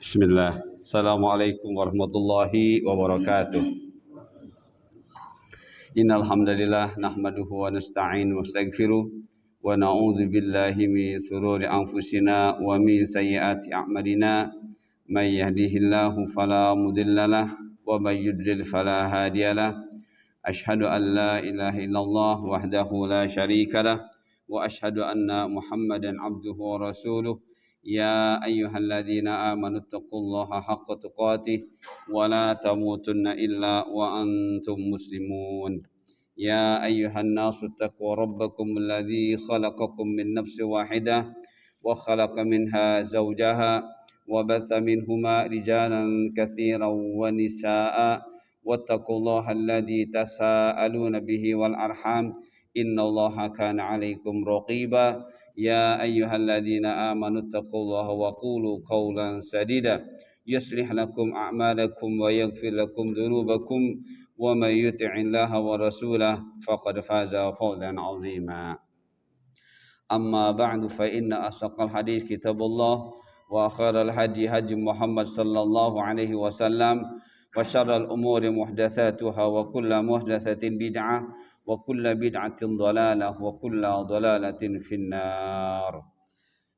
Bismillah. Assalamualaikum warahmatullahi wabarakatuh. Innal hamdalillah nahmaduhu wa nasta'inu wa nastaghfiruh wa na'udzu billahi min shururi anfusina wa min sayyiati a'malina. May yahdihillahu fala mudhillalah wa may yudlil fala hadiyalah. Asyhadu an la ilaha illallah wahdahu la syarikalah wa asyhadu anna Muhammadan abduhu wa rasuluh. يا أيها الذين آمنوا اتقوا الله حق تقاته ولا تموتن إلا وأنتم مسلمون يا أيها الناس اتقوا ربكم الذي خلقكم من نفس واحدة وخلق منها زوجها وبث منهما رجالا كثيرا ونساء واتقوا الله الذي تساءلون به والأرحام إن الله كان عليكم رقيبا يا أيها الذين آمنوا اتقوا الله وقولوا قولا سديدا يصلح لكم أعمالكم ويغفر لكم ذنوبكم ومن يطع الله ورسوله فقد فاز فوزا عظيما أما بعد فإن أصدق الحديث كتاب الله وخير الهدي هدي محمد صلى الله عليه وسلم وشر الأمور محدثاتها وكل محدثة بدعة wa kullu bid'atin dhalalah wa kullu dhalalatin finnar.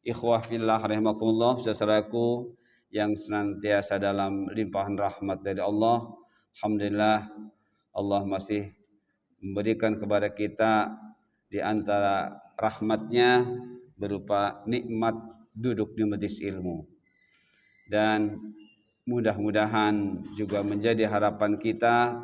Ikhwah fillah rahimakumullah, saudaraku yang senantiasa dalam limpahan rahmat dari Allah. Alhamdulillah Allah masih memberikan kepada kita di antara rahmatnya berupa nikmat duduk di majelis ilmu. Dan mudah-mudahan juga menjadi harapan kita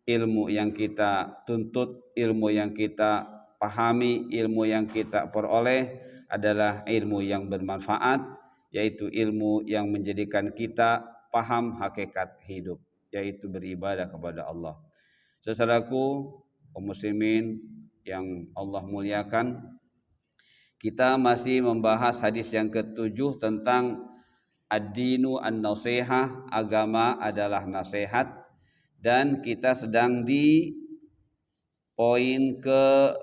ilmu yang kita tuntut, ilmu yang kita pahami, ilmu yang kita peroleh adalah ilmu yang bermanfaat, yaitu ilmu yang menjadikan kita paham hakikat hidup, yaitu beribadah kepada Allah. Saudaraku, kaum muslimin yang Allah muliakan, kita masih membahas hadis yang ke-7 tentang ad-dinu an-nasihah, agama adalah nasihat. Dan kita sedang di poin ke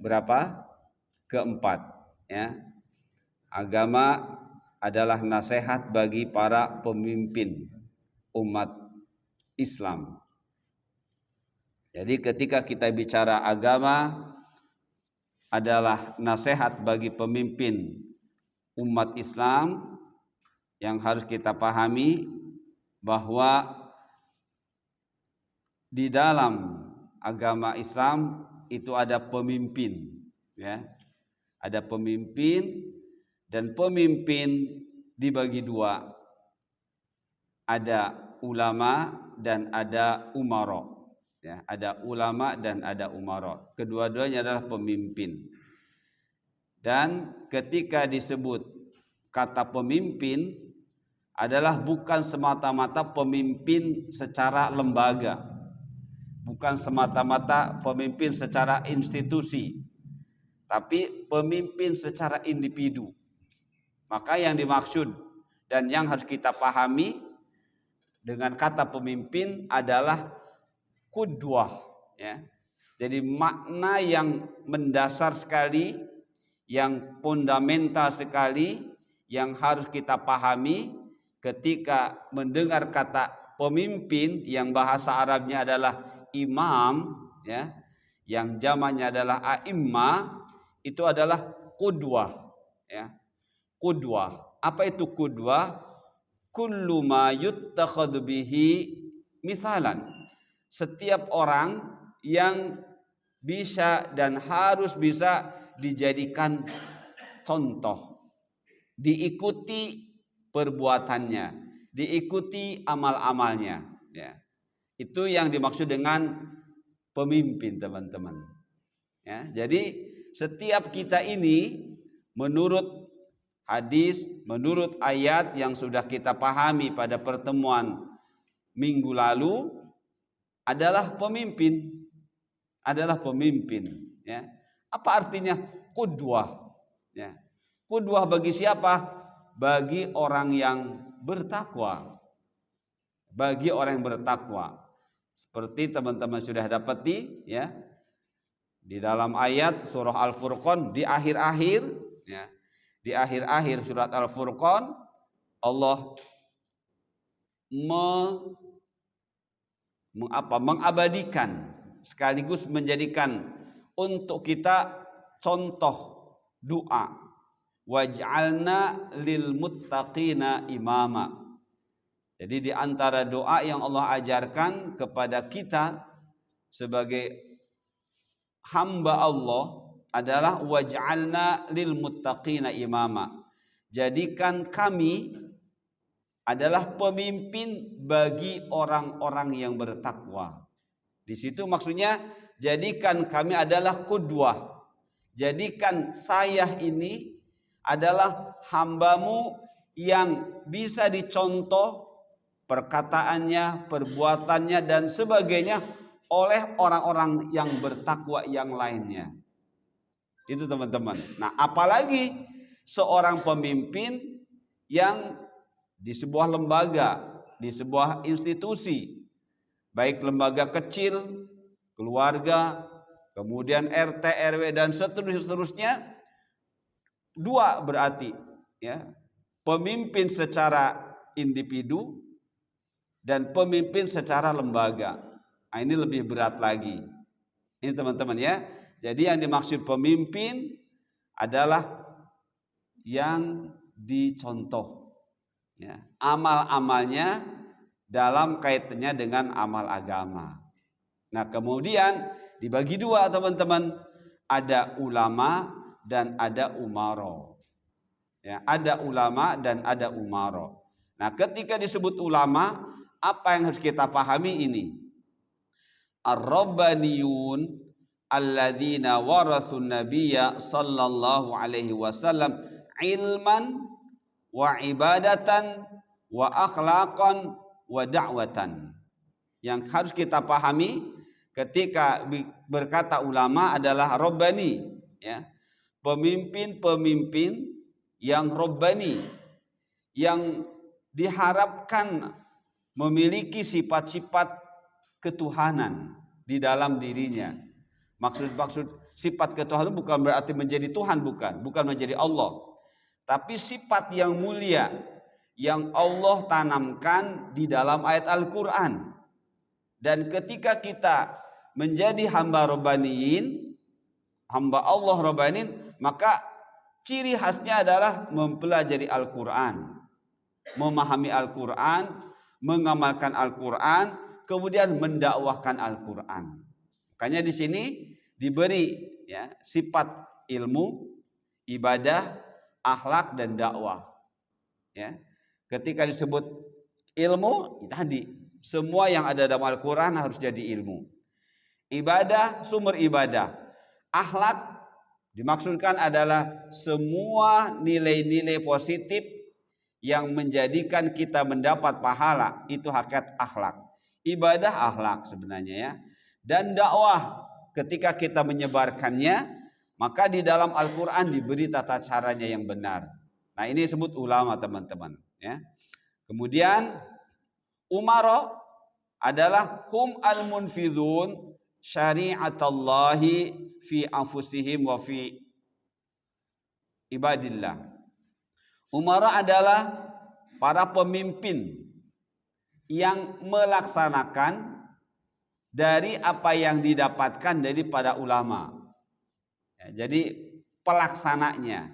berapa? Keempat, ya. Agama adalah nasihat bagi para pemimpin umat Islam. Jadi ketika kita bicara agama adalah nasihat bagi pemimpin umat Islam, yang harus kita pahami bahwa di dalam agama Islam itu ada pemimpin, ya. Ada pemimpin, dan pemimpin dibagi dua. Ada ulama dan ada umara, ya. Ada ulama dan ada umara. Kedua-duanya adalah pemimpin. Dan ketika disebut kata pemimpin adalah bukan semata-mata pemimpin secara lembaga, bukan semata-mata pemimpin secara institusi, tapi pemimpin secara individu. Maka yang dimaksud dan yang harus kita pahami dengan kata pemimpin adalah qudwah, ya. Jadi makna yang mendasar sekali, yang fundamental sekali, yang harus kita pahami ketika mendengar kata pemimpin, yang bahasa Arabnya adalah imam, ya, yang jamaknya adalah a'immah, itu adalah qudwah, ya. Qudwah. Apa itu qudwah? Kullu ma yuttakhadhu bihi misalan. Setiap orang yang bisa dan harus bisa dijadikan contoh, diikuti perbuatannya, diikuti amal-amalnya, ya. Itu yang dimaksud dengan pemimpin, teman-teman. Ya, jadi setiap kita ini menurut hadis, menurut ayat yang sudah kita pahami pada pertemuan minggu lalu adalah pemimpin, adalah pemimpin. Ya. Apa artinya qudwah? Ya. Qudwah bagi siapa? Bagi orang yang bertakwa. Bagi orang yang bertakwa. Seperti teman-teman sudah dapati, ya, di dalam ayat surah Al-Furqan di akhir-akhir, ya, di akhir-akhir surat Al-Furqan Allah mengabadikan sekaligus menjadikan untuk kita contoh doa, waj'alna lil muttaqina imama. Jadi di antara doa yang Allah ajarkan kepada kita sebagai hamba Allah adalah waj'alna lil muttaqina imama. Jadikan kami adalah pemimpin bagi orang-orang yang bertakwa. Di situ maksudnya jadikan kami adalah qudwah. Jadikan saya ini adalah hambamu yang bisa dicontoh perkataannya, perbuatannya dan sebagainya oleh orang-orang yang bertakwa yang lainnya. Itu teman-teman. Nah, apalagi seorang pemimpin yang di sebuah lembaga, di sebuah institusi, baik lembaga kecil, keluarga, kemudian RT, RW dan seterusnya. Dua berarti, ya, pemimpin secara individu dan pemimpin secara lembaga. Nah, ini lebih berat lagi. Ini teman-teman ya. Jadi yang dimaksud pemimpin adalah yang dicontoh, ya, amal-amalnya dalam kaitannya dengan amal agama. Nah, kemudian dibagi dua teman-teman, ada ulama dan ada umaro. Ya, ada ulama dan ada umaro. Nah, ketika disebut ulama, apa yang harus kita pahami ini? Ar-Rabbaniyun alladzina warathun nabiyya sallallahu alaihi wasallam ilman wa ibadatan wa akhlaqan wa da'watan. Yang harus kita pahami ketika berkata ulama adalah Rabbani, ya. Pemimpin-pemimpin yang Rabbani, yang diharapkan memiliki sifat-sifat ketuhanan di dalam dirinya. Maksud sifat ketuhanan bukan berarti menjadi Tuhan, bukan menjadi Allah, tapi sifat yang mulia yang Allah tanamkan di dalam ayat Al-Quran. Dan ketika kita menjadi hamba Rabbaniyin, hamba Allah Rabbaniyin, maka ciri khasnya adalah mempelajari Al-Quran, memahami Al-Quran, mengamalkan Al-Quran, kemudian mendakwahkan Al-Quran. Makanya di sini diberi, ya, sifat ilmu, ibadah, akhlak dan dakwah. Ya. Ketika disebut ilmu, tadi semua yang ada dalam Al-Quran harus jadi ilmu. Ibadah, sumber ibadah. Akhlak dimaksudkan adalah semua nilai-nilai positif yang menjadikan kita mendapat pahala, itu hakikat akhlak. Ibadah akhlak sebenarnya, ya. Dan dakwah, ketika kita menyebarkannya, maka di dalam Al-Quran diberi tata caranya yang benar. Nah, ini disebut ulama teman-teman, ya. Kemudian umara adalah hum al-munfidun syari'atallahi fi anfusihim wa fi ibadillah. Umara adalah para pemimpin yang melaksanakan dari apa yang didapatkan daripada ulama. Ya, jadi pelaksananya,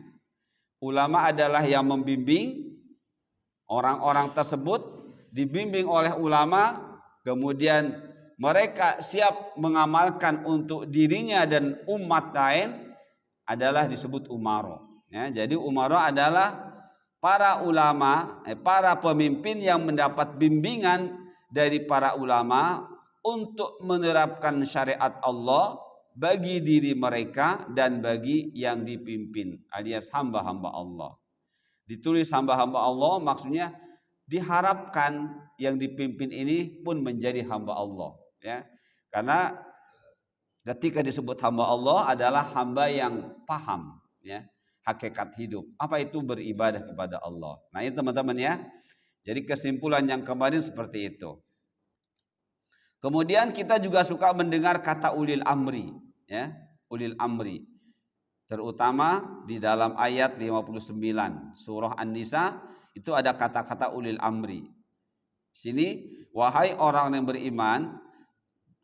ulama adalah yang membimbing orang-orang tersebut, dibimbing oleh ulama, kemudian mereka siap mengamalkan untuk dirinya dan umat lain, adalah disebut umara. Ya, jadi umara adalah para ulama, para pemimpin yang mendapat bimbingan dari para ulama untuk menerapkan syariat Allah bagi diri mereka dan bagi yang dipimpin, alias hamba-hamba Allah. Ditulis hamba-hamba Allah, maksudnya diharapkan yang dipimpin ini pun menjadi hamba Allah, ya. Karena ketika disebut hamba Allah adalah hamba yang paham, ya, hakikat hidup. Apa itu beribadah kepada Allah? Nah, ini teman-teman, ya. Jadi kesimpulan yang kemarin seperti itu. Kemudian kita juga suka mendengar kata ulil amri, ya, ulil amri. Terutama di dalam ayat 59 surah An-Nisa Itu ada kata-kata ulil amri. Sini, wahai orang yang beriman,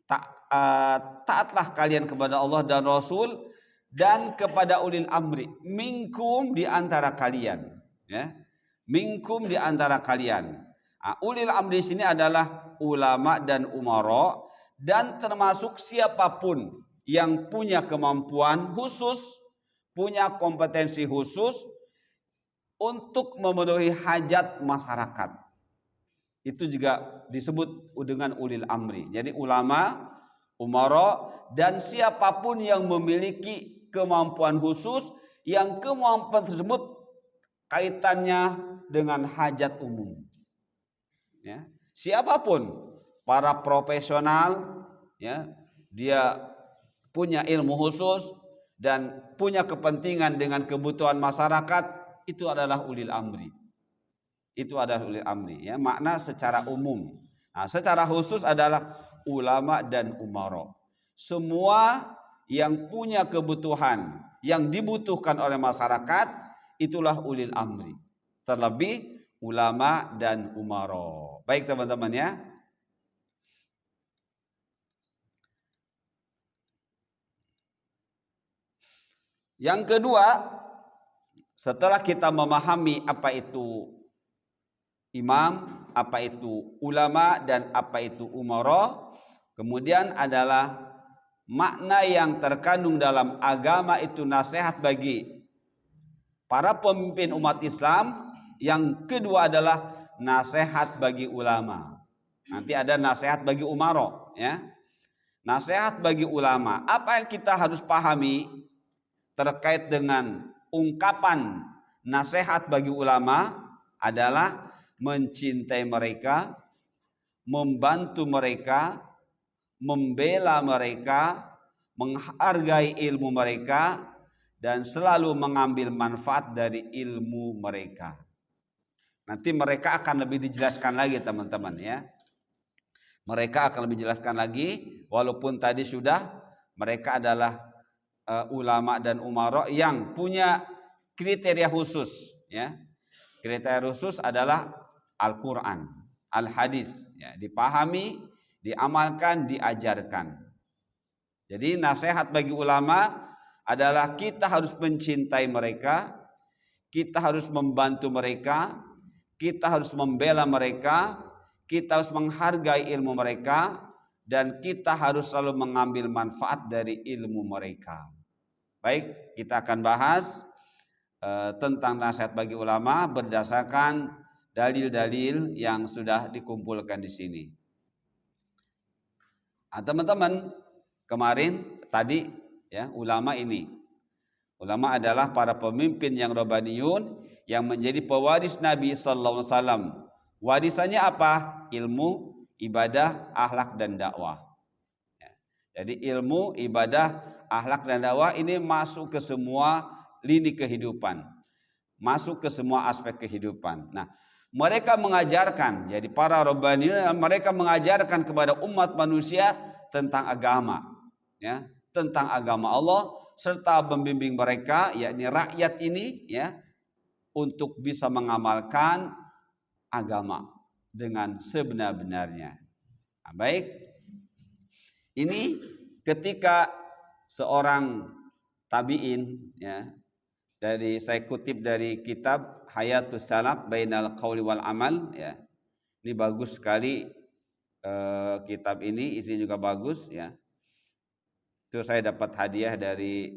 taatlah kalian kepada Allah dan Rasul dan kepada ulil amri minkum di antara kalian, ya. Minkum di antara kalian. Ulil amri sini adalah ulama dan umara, dan termasuk siapapun yang punya kemampuan khusus, punya kompetensi khusus untuk memenuhi hajat masyarakat. Itu juga disebut dengan ulil amri. Jadi ulama, umara, dan siapapun yang memiliki kemampuan khusus, yang kemampuan tersebut kaitannya dengan hajat umum. Ya, siapapun, para profesional, ya, dia punya ilmu khusus dan punya kepentingan dengan kebutuhan masyarakat, itu adalah ulil amri. Itu adalah ulil amri, ya, makna secara umum. Nah, secara khusus adalah ulama dan umara. Semua yang punya kebutuhan yang dibutuhkan oleh masyarakat, itulah ulil amri. Terlebih ulama dan umara. Baik teman-teman, ya. Yang kedua, setelah kita memahami apa itu imam, apa itu ulama, dan apa itu umara, kemudian adalah makna yang terkandung dalam agama itu nasihat bagi para pemimpin umat Islam. Yang kedua adalah nasihat bagi ulama. Nanti ada nasihat bagi umara, ya. Nasihat bagi ulama. Apa yang kita harus pahami terkait dengan ungkapan nasihat bagi ulama adalah mencintai mereka, membantu mereka, membela mereka, menghargai ilmu mereka, dan selalu mengambil manfaat dari ilmu mereka. Nanti mereka akan lebih dijelaskan lagi teman-teman, ya. Mereka akan lebih dijelaskan lagi, walaupun tadi sudah mereka adalah ulama dan umara yang punya kriteria khusus, ya. Kriteria khusus adalah Al-Quran, Al-Hadis, ya, dipahami, diamalkan, diajarkan. Jadi nasihat bagi ulama adalah kita harus mencintai mereka, kita harus membantu mereka, kita harus membela mereka, kita harus menghargai ilmu mereka, dan kita harus selalu mengambil manfaat dari ilmu mereka. Baik, kita akan bahas tentang nasihat bagi ulama berdasarkan dalil-dalil yang sudah dikumpulkan di sini. Teman-teman, kemarin tadi, ya, ulama ini, ulama adalah para pemimpin yang rabbaniyun yang menjadi pewaris Nabi sallallahu alaihi wasallam. Warisannya apa? Ilmu, ibadah, akhlak, dan dakwah. Ya. Jadi ilmu, ibadah, akhlak, dan dakwah ini masuk ke semua lini kehidupan, masuk ke semua aspek kehidupan. Nah, mereka mengajarkan, jadi para rabbaniyun, mereka mengajarkan kepada umat manusia tentang agama, ya, tentang agama Allah, serta membimbing mereka, yakni rakyat ini, ya, untuk bisa mengamalkan agama dengan sebenar-benarnya. Nah, baik, ini ketika seorang tabi'in, ya, dari saya kutip dari kitab Hayatus Salaf Bainal Qauli wal Amal, ya. Ini bagus sekali kitab ini, isinya juga bagus, ya. Itu saya dapat hadiah dari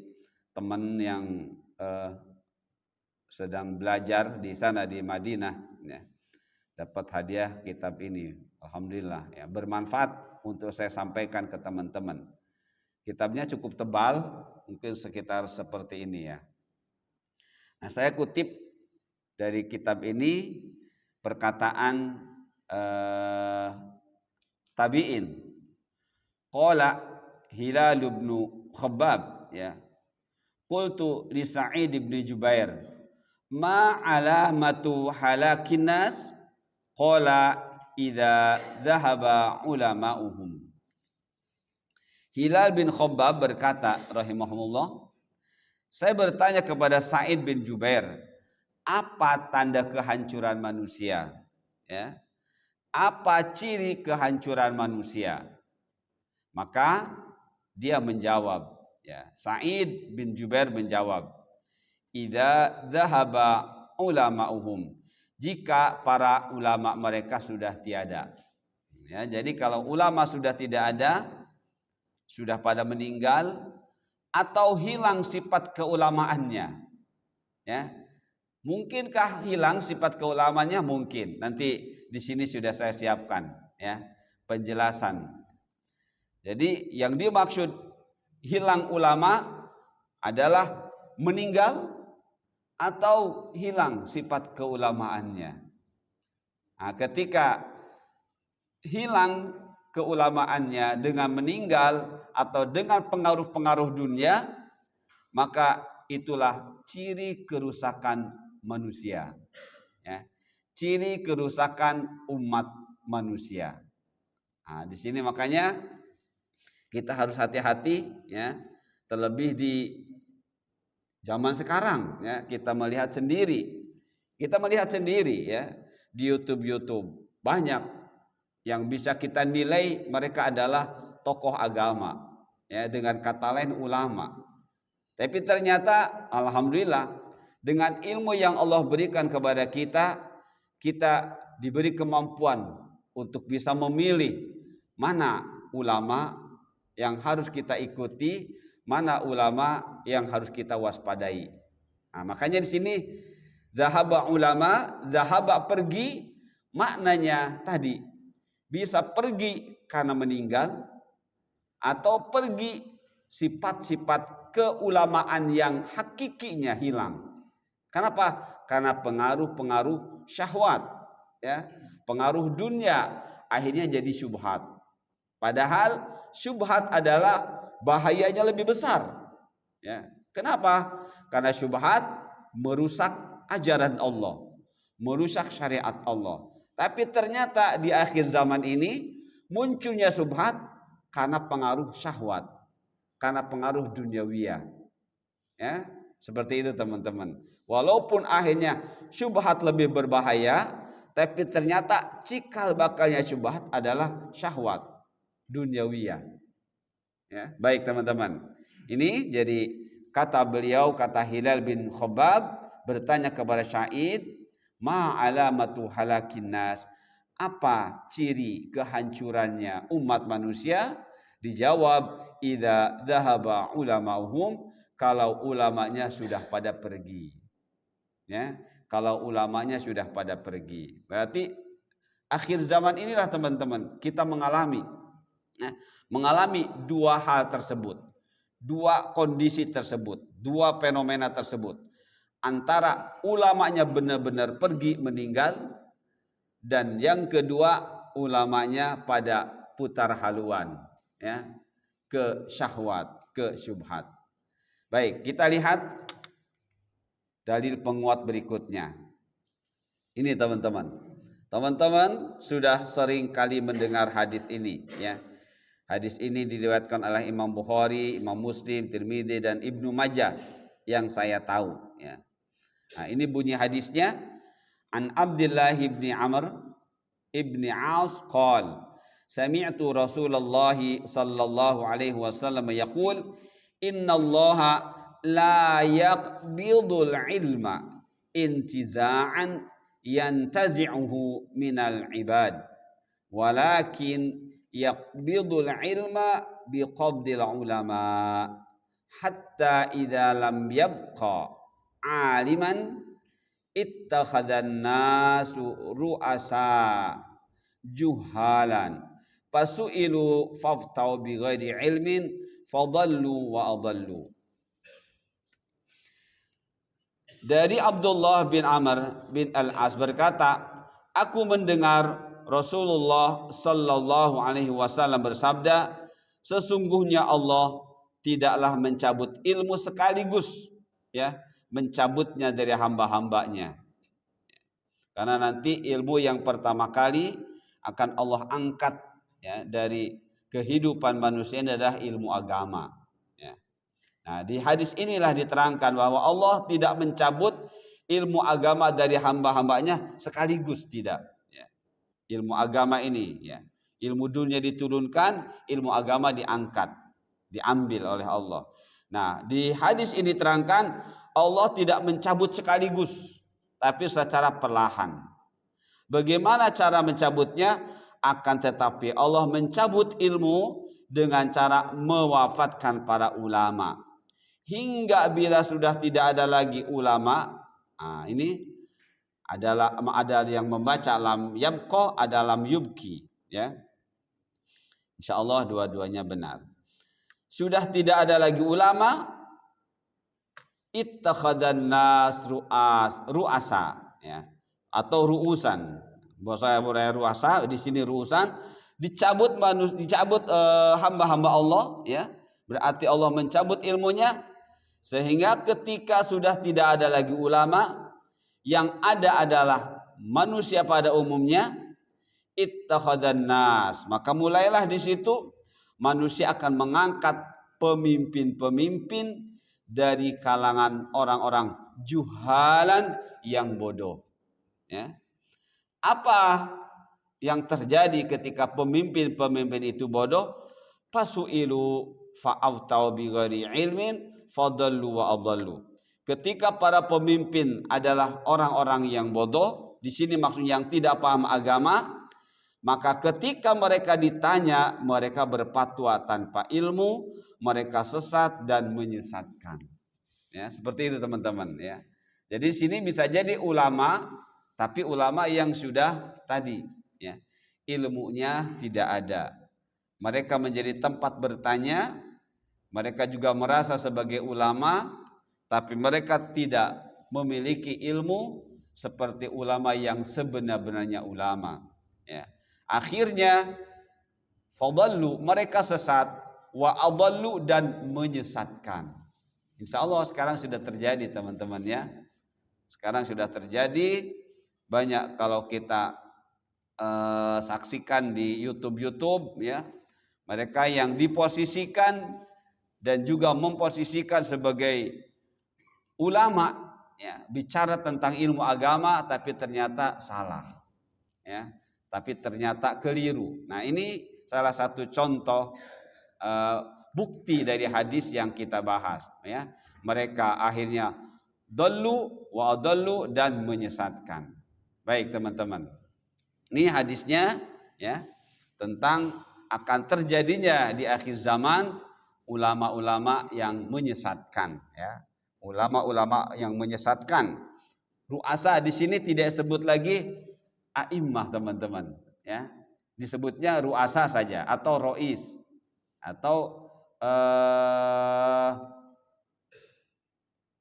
teman yang sedang belajar di sana di Madinah, ya. Dapat hadiah kitab ini. Alhamdulillah, ya, bermanfaat untuk saya sampaikan ke teman-teman. Kitabnya cukup tebal, mungkin sekitar seperti ini, ya. Nah, saya kutip dari kitab ini perkataan tabi'in. Qala Hilal bin Khabbab, ya. Qultu li Sa'id bin Jubair, ma alamatu halakin nas? Qala idza dhahaba ulama'uhum. Hilal bin Khabbab berkata rahimahullah, saya bertanya kepada Sa'id bin Jubair, apa tanda kehancuran manusia? Ya. Apa ciri kehancuran manusia? Maka dia menjawab, ya, Sa'id bin Jubair menjawab, idza dhahaba ulama'uhum, jika para ulama mereka sudah tiada. Ya, jadi kalau ulama sudah tidak ada, sudah pada meninggal atau hilang sifat keulamaannya, ya. Mungkinkah hilang sifat keulamaannya? Mungkin. Nanti di sini sudah saya siapkan, ya, penjelasan. Jadi yang dimaksud hilang ulama adalah meninggal atau hilang sifat keulamaannya. Nah, ketika hilang keulamaannya dengan meninggal atau dengan pengaruh-pengaruh dunia, maka itulah ciri kerusakan manusia, ya. Ciri kerusakan umat manusia. Nah, di sini makanya kita harus hati-hati, ya, terlebih di zaman sekarang, ya, kita melihat sendiri ya, di YouTube banyak yang bisa kita nilai mereka adalah tokoh agama, ya, dengan kata lain ulama. Tapi ternyata alhamdulillah dengan ilmu yang Allah berikan kepada kita, kita diberi kemampuan untuk bisa memilih mana ulama yang harus kita ikuti, mana ulama yang harus kita waspadai. Nah, makanya di sini zahaba ulama, zahaba pergi, maknanya tadi bisa pergi karena meninggal atau pergi sifat-sifat keulamaan yang hakikinya hilang. Kenapa? Karena pengaruh-pengaruh syahwat, ya, pengaruh dunia, akhirnya jadi syubhat. Padahal syubhat adalah bahayanya lebih besar, ya. Kenapa? Karena syubhat merusak ajaran Allah, merusak syariat Allah. Tapi ternyata di akhir zaman ini munculnya syubhat karena pengaruh syahwat, karena pengaruh duniawiyah, ya, seperti itu teman-teman. Walaupun akhirnya syubhat lebih berbahaya, tapi ternyata cikal bakalnya syubhat adalah syahwat duniawiyah, ya. Baik teman-teman, ini jadi kata beliau, kata Hilal bin Khobab bertanya kepada Sa'id, ma alamatu halakin nas, apa ciri kehancurannya umat manusia? Dijawab, idza dhahaba ulama'uhum, kalau ulamanya sudah pada pergi, ya. Kalau ulamanya sudah pada pergi, berarti akhir zaman inilah teman-teman kita mengalami, ya, mengalami dua hal tersebut, dua kondisi tersebut, dua fenomena tersebut. Antara ulamanya benar-benar pergi meninggal, dan yang kedua ulamanya pada putar haluan, ya, ke syahwat, ke syubhat. Baik, kita lihat dalil penguat berikutnya. Ini teman-teman. Teman-teman sudah sering kali mendengar hadis ini, ya. Hadis ini diriwayatkan oleh Imam Bukhari, Imam Muslim, Tirmidzi dan Ibnu Majah yang saya tahu, ya. Nah, ini bunyi hadisnya, an Abdullah bin Amr ibni As qala sami'tu Rasulullah sallallahu alaihi wasallam yaqul innallaha la yaqbidul ilma intiza'an yantazi'uhu minal ibad walakin yaqbidul ilma biqabdil ulama hatta idza lam yabqa aliman ittakhadhan nasu ru'asa juhalan fasu'ilu faftau bighairi ilmin fadallu wa adallu. Dari Abdullah bin Amr bin Al-As berkata, aku mendengar Rasulullah sallallahu alaihi wasallam bersabda, sesungguhnya Allah tidaklah mencabut ilmu sekaligus, ya, mencabutnya dari hamba-hambanya. Karena nanti ilmu yang pertama kali akan Allah angkat, ya, dari kehidupan manusia adalah ilmu agama, ya. Nah, di hadis inilah diterangkan bahwa Allah tidak mencabut ilmu agama dari hamba-hambanya sekaligus, tidak. Ya. Ilmu agama ini, ya, ilmu dunia diturunkan, ilmu agama diangkat, diambil oleh Allah. Nah, di hadis ini terangkan Allah tidak mencabut sekaligus, tapi secara perlahan. Bagaimana cara mencabutnya? Akan tetapi Allah mencabut ilmu dengan cara mewafatkan para ulama. Hingga bila sudah tidak ada lagi ulama, ini ada yang membaca lam yabqa, ada lam yubki, ya. Insyaallah dua-duanya benar. Sudah tidak ada lagi ulama, ittakhadan nas ru'asa, ya, atau ru'usan. Bahasa ru'asa di sini ru'usan, dicabut hamba-hamba Allah, ya. Berarti Allah mencabut ilmunya sehingga ketika sudah tidak ada lagi ulama, yang ada adalah manusia pada umumnya, ittakhadan nas, maka mulailah di situ manusia akan mengangkat pemimpin-pemimpin dari kalangan orang-orang juhalan yang bodoh. Ya. Apa yang terjadi ketika pemimpin-pemimpin itu bodoh? Fasu'ilu fa'aftau bighairi ilmin fadallu wa adallu. Ketika para pemimpin adalah orang-orang yang bodoh, di sini maksudnya yang tidak paham agama, maka ketika mereka ditanya, mereka berfatwa tanpa ilmu, mereka sesat dan menyesatkan. Ya, seperti itu teman-teman, ya. Jadi sini bisa jadi ulama, tapi ulama yang sudah tadi, ya, ilmunya tidak ada. Mereka menjadi tempat bertanya, mereka juga merasa sebagai ulama, tapi mereka tidak memiliki ilmu seperti ulama yang sebenar-benarnya ulama, ya. Akhirnya fadallu, mereka sesat, wa adallu, dan menyesatkan. Insya Allah sekarang sudah terjadi teman-teman, ya. Sekarang sudah terjadi banyak kalau kita saksikan di YouTube, ya. Mereka yang diposisikan dan juga memposisikan sebagai ulama, ya, bicara tentang ilmu agama tapi ternyata salah, ya. Tapi ternyata keliru. Nah, ini salah satu contoh bukti dari hadis yang kita bahas, ya. Mereka akhirnya dallu wa adallu, dan menyesatkan. Baik teman-teman, ini hadisnya, ya, tentang akan terjadinya di akhir zaman ulama-ulama yang menyesatkan, ya. Ulama-ulama yang menyesatkan. Ru'asa di sini tidak sebut lagi a'immah teman-teman, ya. Disebutnya ru'asa saja atau rois atau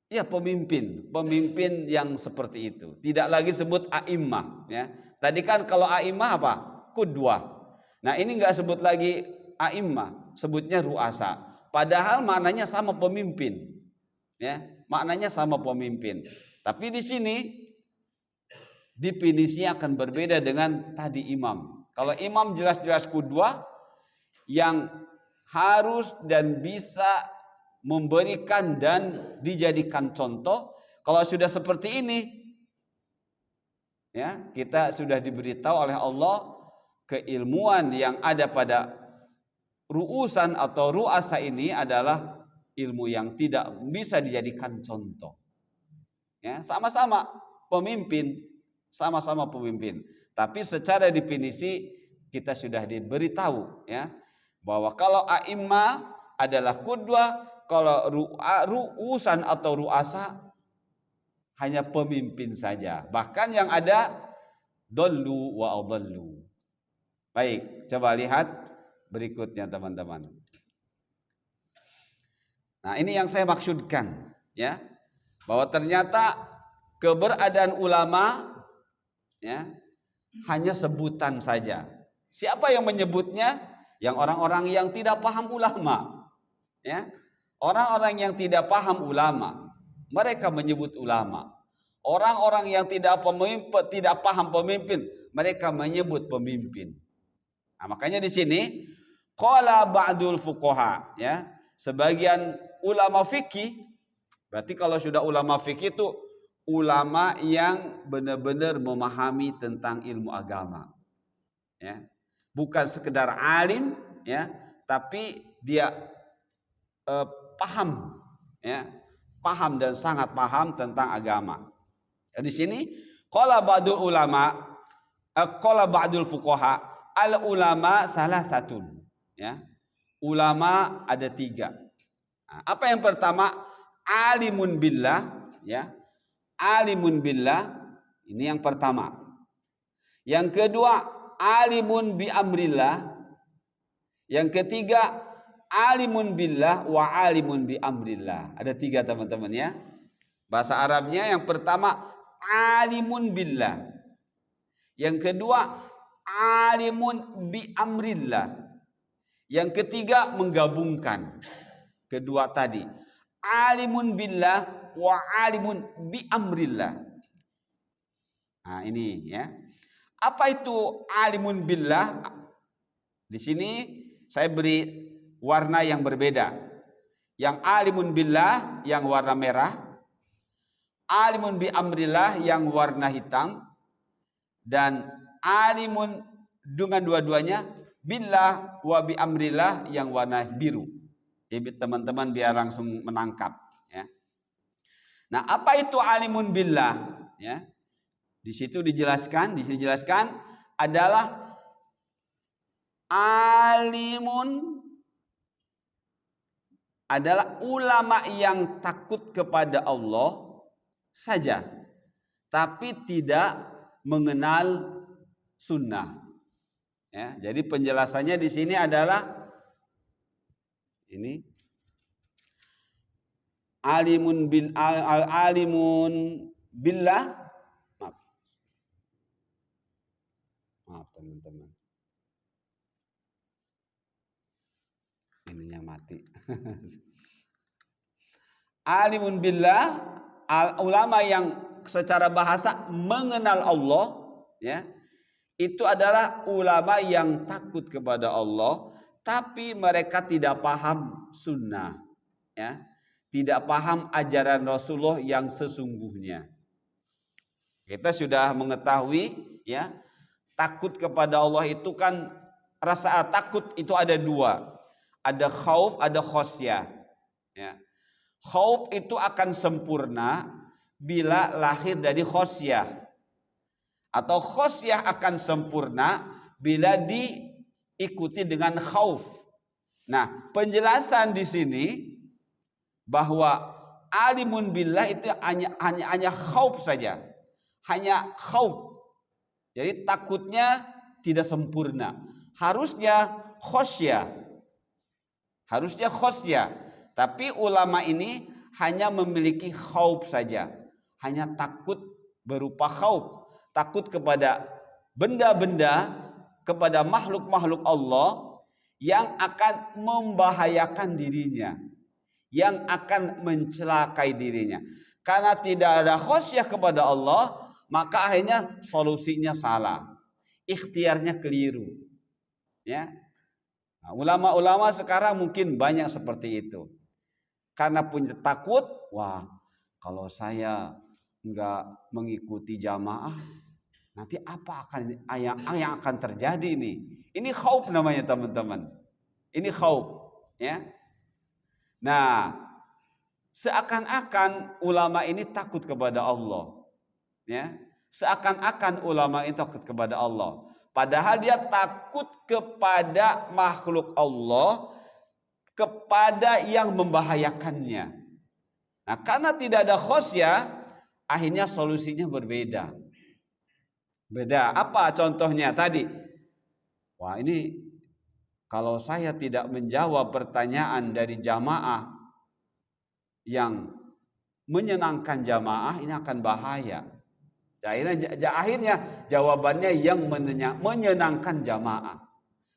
ya pemimpin yang seperti itu. Tidak lagi sebut a'immah, ya. Tadi kan kalau a'immah apa? Qudwah. Nah, ini enggak sebut lagi a'immah, sebutnya ru'asa. Padahal maknanya sama pemimpin. Ya, maknanya sama pemimpin. Tapi di sini definisinya akan berbeda dengan tadi imam. Kalau imam jelas-jelas qudwah yang harus dan bisa memberikan dan dijadikan contoh. Kalau sudah seperti ini, ya, kita sudah diberitahu oleh Allah keilmuan yang ada pada ru'usan atau ru'asa ini adalah ilmu yang tidak bisa dijadikan contoh. Ya, sama-sama pemimpin, Tapi secara definisi kita sudah diberitahu, ya, bahwa kalau a'immah adalah qudwah, kalau ru'usan atau ru'asa hanya pemimpin saja. Bahkan yang ada dallu wa adallu. Baik, coba lihat berikutnya teman-teman. Nah, ini yang saya maksudkan, ya, bahwa ternyata keberadaan ulama, ya, hanya sebutan saja. Siapa yang menyebutnya? Yang orang-orang yang tidak paham ulama, ya. Orang-orang yang tidak paham ulama, mereka menyebut ulama. Orang-orang yang tidak paham pemimpin, mereka menyebut pemimpin. Nah, makanya di sini qala ba'dul fuqaha, ya. Sebagian ulama fikih, berarti kalau sudah ulama fikih itu ulama yang benar-benar memahami tentang ilmu agama, ya. Bukan sekedar alim, ya, tapi dia paham, ya, paham dan sangat paham tentang agama. Di sini qala ba'dul ulama, qala ba'dul fuqaha, al ulama salasatun, ya. Ulama ada 3. Nah, apa yang pertama? Alimun billah, ya. Alimun billah, ini yang pertama. Yang kedua, alimun bi amrillah. Yang ketiga, alimun billah wa alimun bi amrillah. Ada 3 teman-teman, ya. Bahasa Arabnya yang pertama alimun billah. Yang kedua alimun bi amrillah. Yang ketiga menggabungkan kedua tadi. Alimun billah wa alimun bi amrillah. Nah, ini, ya. Apa itu alimun billah? Di sini saya beri warna yang berbeda. Yang alimun billah yang warna merah, alimun bi amrillah yang warna hitam, dan alimun dengan dua-duanya billah wa bi amrillah yang warna biru. Jadi teman-teman biar langsung menangkap, ya. Nah, apa itu alimun billah, ya? Di situ dijelaskan adalah alimun adalah ulama yang takut kepada Allah saja, tapi tidak mengenal sunnah. Ya, jadi penjelasannya di sini adalah ini alimun billah. Maaf teman-teman, ininya mati. Alimun billah, ulama yang secara bahasa mengenal Allah, ya. Itu adalah ulama yang takut kepada Allah, tapi mereka tidak paham sunnah, ya. Tidak paham ajaran Rasulullah yang sesungguhnya. Kita sudah mengetahui, ya, takut kepada Allah itu kan, rasa takut itu ada 2. Ada khauf, ada khosyah, ya. Khauf itu akan sempurna bila lahir dari khosyah, atau khosyah akan sempurna bila diikuti dengan khauf. Nah, penjelasan di sini bahwa alimun billah itu hanya khauf saja, hanya khauf. Jadi takutnya tidak sempurna. Harusnya khosyah. Tapi ulama ini hanya memiliki khauf saja. Hanya takut berupa khauf. Takut kepada benda-benda, kepada makhluk-makhluk Allah yang akan membahayakan dirinya, yang akan mencelakai dirinya. Karena tidak ada khosyah kepada Allah, maka akhirnya solusinya salah. Ikhtiarnya keliru. Ya. Nah, ulama-ulama sekarang mungkin banyak seperti itu. Karena punya takut, wah, kalau saya enggak mengikuti jamaah, nanti apa yang akan terjadi nih? Ini khauf namanya teman-teman. Ini khauf, ya. Nah, seakan-akan ulama ini takut kepada Allah, ya. Seakan-akan ulama ini takut kepada Allah. Padahal dia takut kepada makhluk Allah, kepada yang membahayakannya. Nah, karena tidak ada khosyah, akhirnya solusinya berbeda. Beda. Apa contohnya tadi? Wah, ini kalau saya tidak menjawab pertanyaan dari jamaah yang menyenangkan jamaah, ini akan bahaya. Akhirnya jawabannya yang menyenangkan jamaah.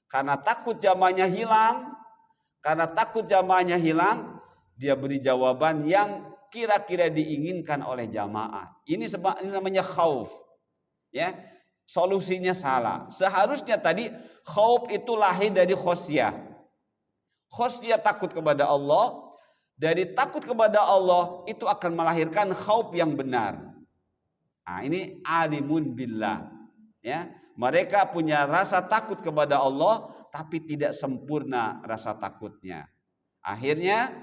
Karena takut jamaahnya hilang, dia beri jawaban yang kira-kira diinginkan oleh jamaah. Ini namanya khauf. Ya, solusinya salah. Seharusnya tadi khauf itu lahir dari khosyah. Khosyah takut kepada Allah. Dari takut kepada Allah itu akan melahirkan khauf yang benar. Nah, ini alimun billah. Ya, mereka punya rasa takut kepada Allah, tapi tidak sempurna rasa takutnya. Akhirnya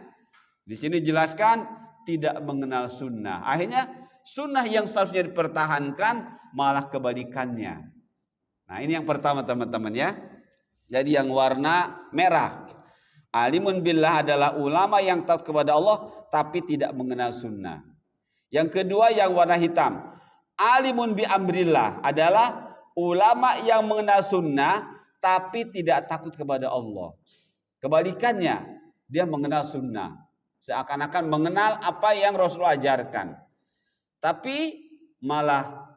di sini jelaskan tidak mengenal sunnah. Akhirnya sunnah yang seharusnya dipertahankan malah kebalikannya. Nah, ini yang pertama teman-teman ya. Jadi yang warna merah, alimun billah adalah ulama yang taat kepada Allah tapi tidak mengenal sunnah. Yang kedua yang warna hitam, alimun bi amrillah adalah ulama yang mengenal sunnah tapi tidak takut kepada Allah. Kebalikannya, dia mengenal sunnah, seakan-akan mengenal apa yang Rasulullah ajarkan, tapi malah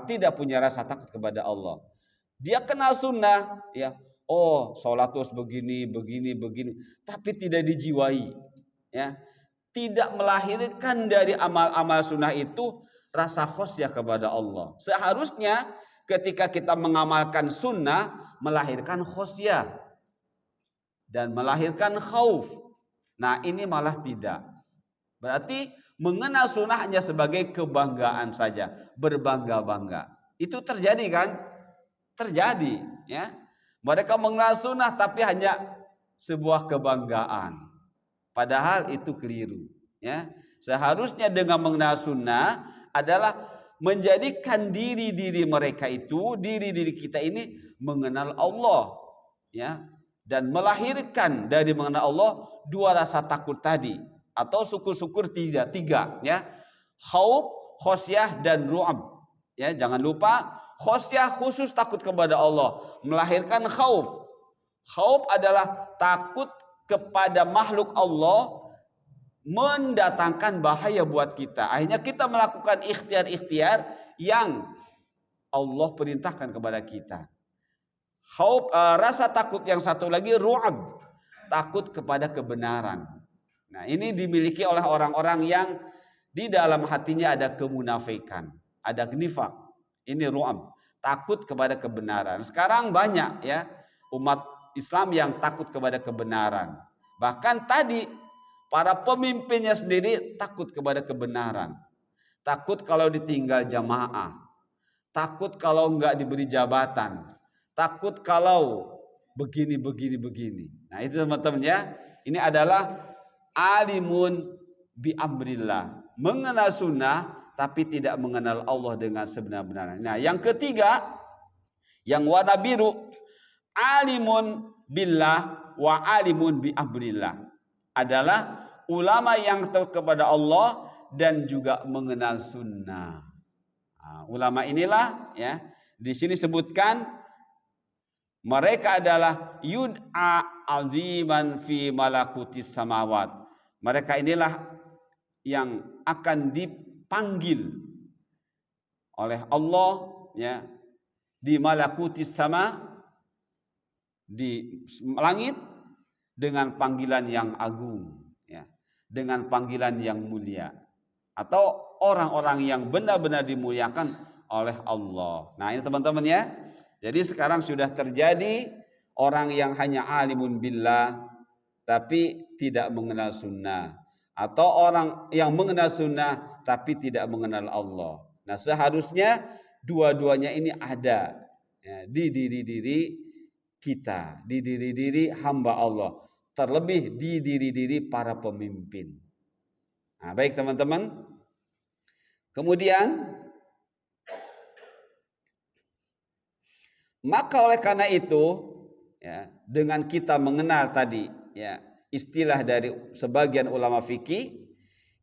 tidak punya rasa takut kepada Allah. Dia kenal sunnah, ya. Oh, sholat terus begini, tapi tidak dijiwai, ya. Tidak melahirkan dari amal-amal sunnah itu rasa khosyah kepada Allah. Seharusnya ketika kita mengamalkan sunnah melahirkan khosyah dan melahirkan khauf. Nah, ini malah tidak. Berarti mengenal sunnah hanya sebagai kebanggaan saja, berbangga-bangga. Itu terjadi kan? Terjadi, ya. Mereka mengenal sunnah tapi hanya sebuah kebanggaan. Padahal itu keliru, ya. Seharusnya dengan mengenal sunnah adalah menjadikan diri mereka itu, diri kita ini mengenal Allah, ya, dan melahirkan dari mengenal Allah dua rasa takut tadi, atau syukur-syukur tiga, ya. Khauf, khosyah dan ru'ab. Ya, jangan lupa khosyah khusus takut kepada Allah, melahirkan khauf. Khauf adalah takut kepada makhluk Allah mendatangkan bahaya buat kita. Akhirnya kita melakukan ikhtiar-ikhtiar yang Allah perintahkan kepada kita. Khauf, rasa takut yang satu lagi ru'ab, takut kepada kebenaran. Nah, ini dimiliki oleh orang-orang yang di dalam hatinya ada kemunafikan, ada nifaq. Ini ru'ab, takut kepada kebenaran. Sekarang banyak ya umat Islam yang takut kepada kebenaran. Bahkan tadi para pemimpinnya sendiri takut kepada kebenaran. Takut kalau ditinggal jamaah. Takut kalau enggak diberi jabatan. Takut kalau begini. Nah, itu teman-teman ya. Ini adalah alimun bi amrillah. Mengenal sunnah tapi tidak mengenal Allah dengan sebenar-benarnya. Nah, yang ketiga, yang warna biru, alimun billah wa alimun bi amrillah, adalah ulama yang tahu kepada Allah dan juga mengenal sunnah. Nah, ulama inilah ya, di sini sebutkan mereka adalah yud'a aziman fi malakutis samawat. Mereka inilah yang akan dipanggil oleh Allah ya di malakutis sama, di langit, dengan panggilan yang agung ya, dengan panggilan yang mulia, atau orang-orang yang benar-benar dimuliakan oleh Allah. Nah, ini teman-teman ya. Jadi sekarang sudah terjadi orang yang hanya alimun billah tapi tidak mengenal sunnah, atau orang yang mengenal sunnah tapi tidak mengenal Allah. Nah, seharusnya dua-duanya ini ada ya, di diri kita, di diri hamba Allah, terlebih di diri para pemimpin. Nah, baik teman-teman. Kemudian maka oleh karena itu ya, dengan kita mengenal tadi ya istilah dari sebagian ulama fikih,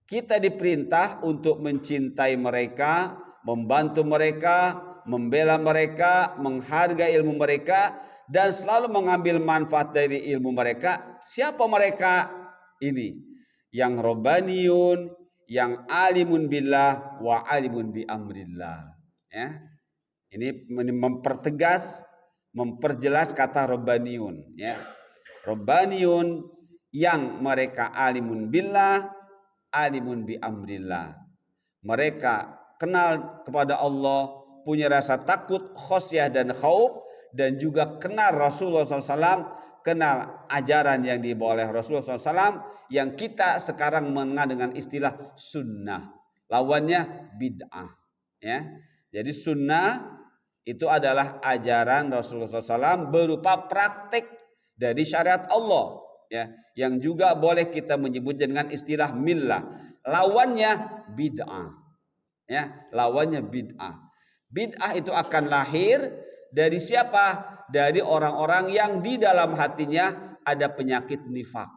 kita diperintah untuk mencintai mereka, membantu mereka, membela mereka, menghargai ilmu mereka, dan selalu mengambil manfaat dari ilmu mereka. Siapa mereka? Ini yang robbaniyun, yang alimun billah wa alimun bi amrillah ya. Ini mempertegas, memperjelas kata robbaniyun ya. Robbaniyun yang mereka alimun billah, alimun bi amrillah. Mereka kenal kepada Allah, punya rasa takut, khosyah dan khauf, dan juga kenal Rasulullah SAW, kenal ajaran yang dibawa oleh Rasulullah SAW, yang kita sekarang mengenal dengan istilah sunnah. Lawannya bid'ah. Ya, jadi sunnah itu adalah ajaran Rasulullah SAW berupa praktek dari syariat Allah, ya, yang juga boleh kita menyebut dengan istilah millah. Lawannya bid'ah, ya, lawannya bid'ah. Bid'ah itu akan lahir dari siapa? Dari orang-orang yang di dalam hatinya ada penyakit nifak.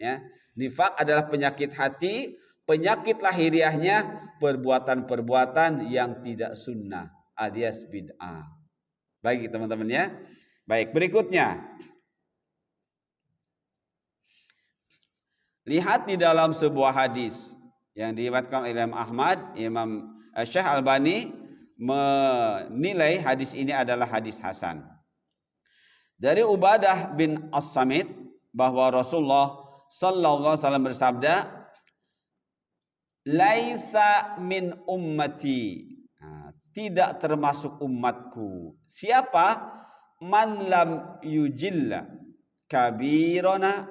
Ya, nifak adalah penyakit hati, penyakit lahiriahnya perbuatan-perbuatan yang tidak sunnah alias bid'ah. Baik teman-teman ya. Baik, berikutnya. Lihat di dalam sebuah hadis yang diriwayatkan oleh Imam Ahmad, Imam Syekh Albani menilai hadis ini adalah hadis hasan. Dari Ubadah bin As-Samit bahwa Rasulullah sallallahu alaihi wasallam bersabda, "Laisa min ummati." Tidak termasuk umatku. Siapa? Man lam yujilla kabirana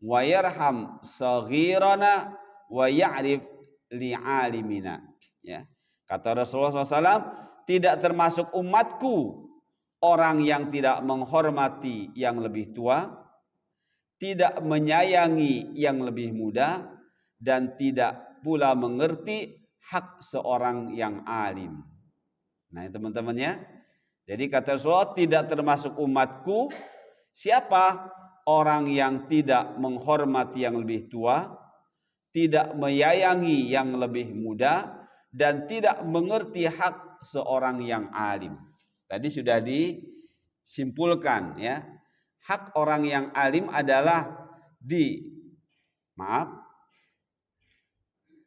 wa yarham saghirana wa ya'rif li'alimina. Ya. Kata Rasulullah SAW, tidak termasuk umatku orang yang tidak menghormati yang lebih tua, tidak menyayangi yang lebih muda, dan tidak pula mengerti hak seorang yang alim. Nah, teman-teman ya. Jadi kata Rasulullah, tidak termasuk umatku siapa? Orang yang tidak menghormati yang lebih tua, tidak menyayangi yang lebih muda, dan tidak mengerti hak seorang yang alim. Tadi sudah disimpulkan ya. Hak orang yang alim adalah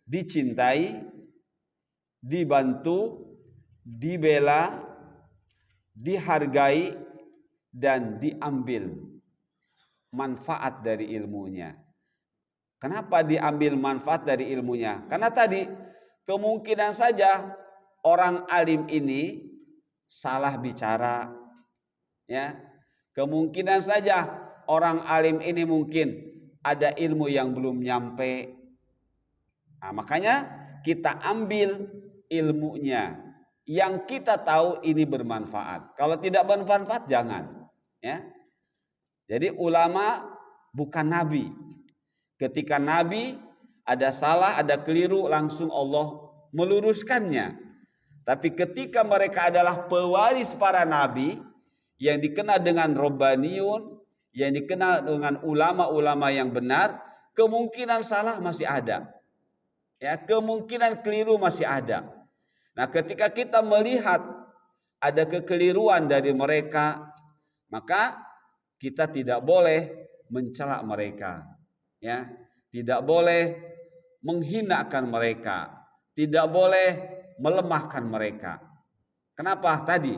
dicintai, dibantu, dibela, dihargai, dan diambil manfaat dari ilmunya. Kenapa diambil manfaat dari ilmunya? Karena tadi kemungkinan saja orang alim ini salah bicara, ya. Kemungkinan saja orang alim ini mungkin ada ilmu yang belum nyampe. Nah, makanya kita ambil ilmunya yang kita tahu ini bermanfaat. Kalau tidak bermanfaat jangan, ya. Jadi ulama bukan nabi. Ketika nabi ada salah, ada keliru, langsung Allah meluruskannya. Tapi ketika mereka adalah pewaris para nabi yang dikenal dengan Rabbaniyun, yang dikenal dengan ulama-ulama yang benar, kemungkinan salah masih ada. Ya, kemungkinan keliru masih ada. Nah, ketika kita melihat ada kekeliruan dari mereka, maka kita tidak boleh mencela mereka, ya, tidak boleh menghinakan mereka, tidak boleh melemahkan mereka. Kenapa? Tadi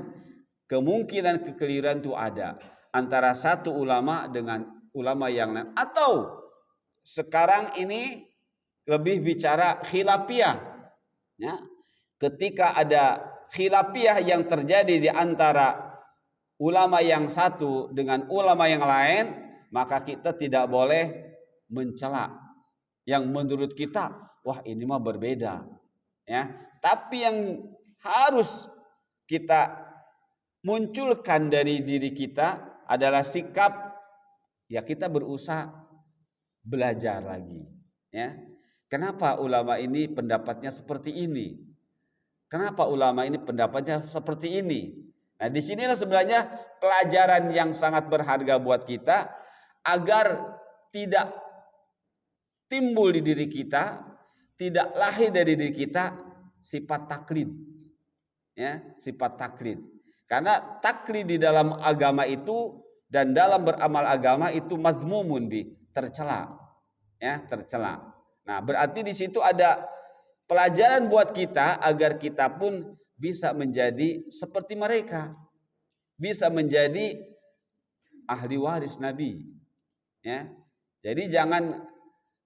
kemungkinan kekeliruan itu ada antara satu ulama dengan ulama yang lain, atau sekarang ini lebih bicara khilafiyah, ya. Ketika ada khilafiyah yang terjadi di antara ulama yang satu dengan ulama yang lain, maka kita tidak boleh mencela yang menurut kita, wah ini mah berbeda, ya. Tapi yang harus kita munculkan dari diri kita adalah sikap, ya, kita berusaha belajar lagi, ya. Kenapa ulama ini pendapatnya seperti ini? Kenapa ulama ini pendapatnya seperti ini? Nah, disinilah sebenarnya pelajaran yang sangat berharga buat kita agar tidak timbul di diri kita, tidak lahir dari diri kita sifat taklid, ya, sifat taklid. Karena taklid di dalam agama itu dan dalam beramal agama itu mazmumun, tercela, ya, tercela. Nah, berarti di situ ada pelajaran buat kita agar kita pun bisa menjadi seperti mereka, bisa menjadi ahli waris Nabi, ya. Jadi jangan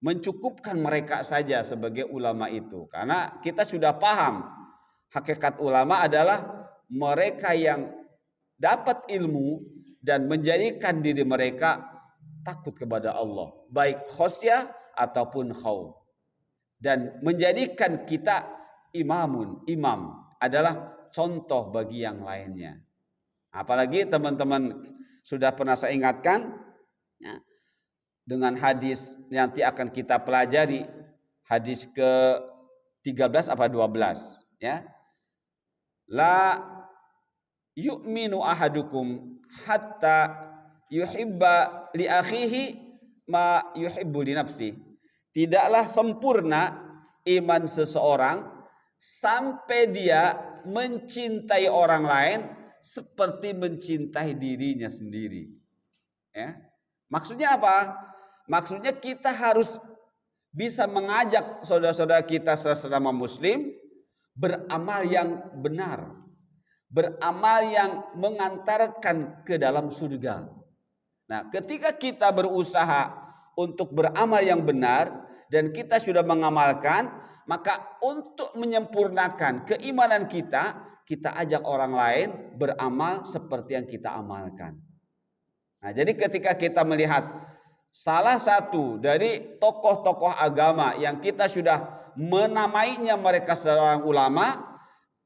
mencukupkan mereka saja sebagai ulama itu, karena kita sudah paham hakikat ulama adalah mereka yang dapat ilmu dan menjadikan diri mereka takut kepada Allah, baik khosyah ataupun khauf, dan menjadikan kita imam adalah contoh bagi yang lainnya. Apalagi teman-teman sudah pernah saya ingatkan ya, dengan hadis nanti akan kita pelajari, hadis ke 13 apa 12 ya. La yu'minu ahadukum hatta yuhibba li akhihi ma yuhibbu li nafsi. Tidaklah sempurna iman seseorang sampai dia mencintai orang lain seperti mencintai dirinya sendiri. Ya. Maksudnya apa? Maksudnya kita harus bisa mengajak saudara-saudara kita sesama muslim beramal yang benar, beramal yang mengantarkan ke dalam surga. Nah, ketika kita berusaha untuk beramal yang benar dan kita sudah mengamalkan, maka untuk menyempurnakan keimanan kita, kita ajak orang lain beramal seperti yang kita amalkan. Nah, jadi ketika kita melihat salah satu dari tokoh-tokoh agama yang kita sudah menamainya mereka seorang ulama,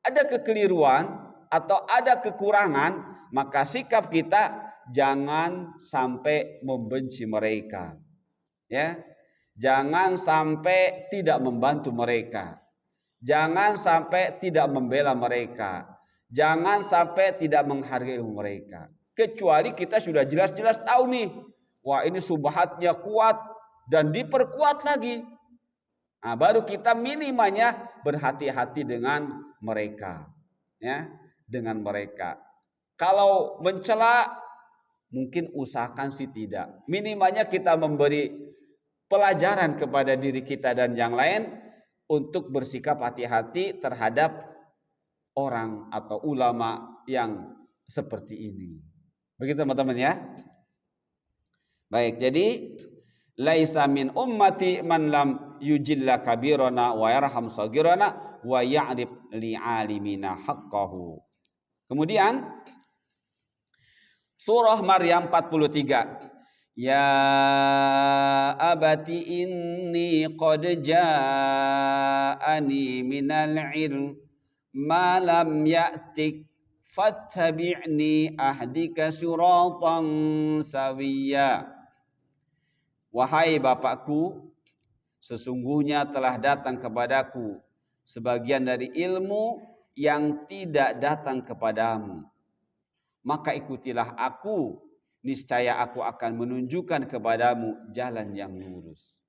ada kekeliruan atau ada kekurangan, maka sikap kita jangan sampai membenci mereka. Ya. Jangan sampai tidak membantu mereka. Jangan sampai tidak membela mereka. Jangan sampai tidak menghargai mereka. Kecuali kita sudah jelas-jelas tahu nih, wah ini subhatnya kuat dan diperkuat lagi. Nah, baru kita minimalnya berhati-hati dengan mereka. Ya, dengan mereka. Kalau mencela mungkin usahakan sih tidak. Minimalnya kita memberi pelajaran kepada diri kita dan yang lain untuk bersikap hati-hati terhadap orang atau ulama yang seperti ini. Begitu teman-teman ya. Baik, jadi laisa min ummati man lam yujilla kabirana wa yarham sagirana wa ya'rif li'alimina haqqahu. Kemudian surah Maryam 43. Ya abati inni qad ja'ani minal ilm ma lam ya'tik fattabi'ni ahdika siratan sawiyya. Wahai bapakku, sesungguhnya telah datang kepadaku sebagian dari ilmu yang tidak datang kepadamu. Maka ikutilah aku, niscaya aku akan menunjukkan kepadamu jalan yang lurus.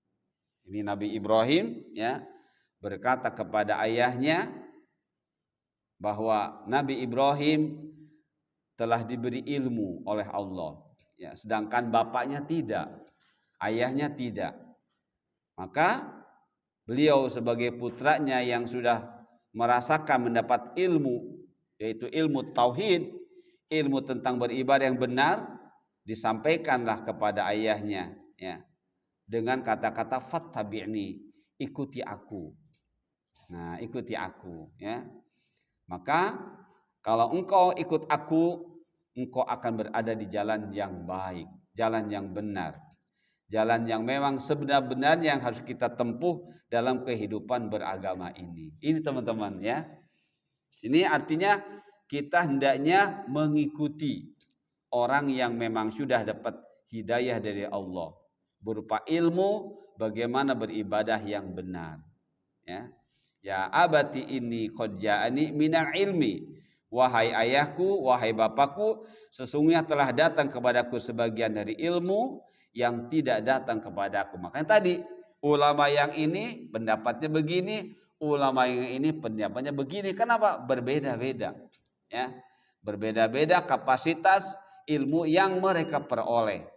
Ini Nabi Ibrahim ya berkata kepada ayahnya bahwa Nabi Ibrahim telah diberi ilmu oleh Allah, ya, sedangkan bapaknya tidak, ayahnya tidak. Maka beliau sebagai putranya yang sudah merasakan mendapat ilmu, yaitu ilmu tauhid, ilmu tentang beribadah yang benar, disampaikanlah kepada ayahnya ya dengan kata-kata fattabi'ni, ikuti aku. Nah, ikuti aku ya. Maka kalau engkau ikut aku, engkau akan berada di jalan yang baik, jalan yang benar. Jalan yang memang sebenar-benarnya yang harus kita tempuh dalam kehidupan beragama ini. Ini teman-teman ya. Sini artinya kita hendaknya mengikuti orang yang memang sudah dapat hidayah dari Allah berupa ilmu bagaimana beribadah yang benar. Ya. Ya abati inni qad ja'ani minal ilmi. Wahai ayahku, wahai bapakku, sesungguhnya telah datang kepadaku sebagian dari ilmu yang tidak datang kepadaku. Makanya tadi ulama yang ini pendapatnya begini, ulama yang ini pendapatnya begini. Kenapa? Berbeda-beda. Ya. Berbeda-beda kapasitas ilmu yang mereka peroleh.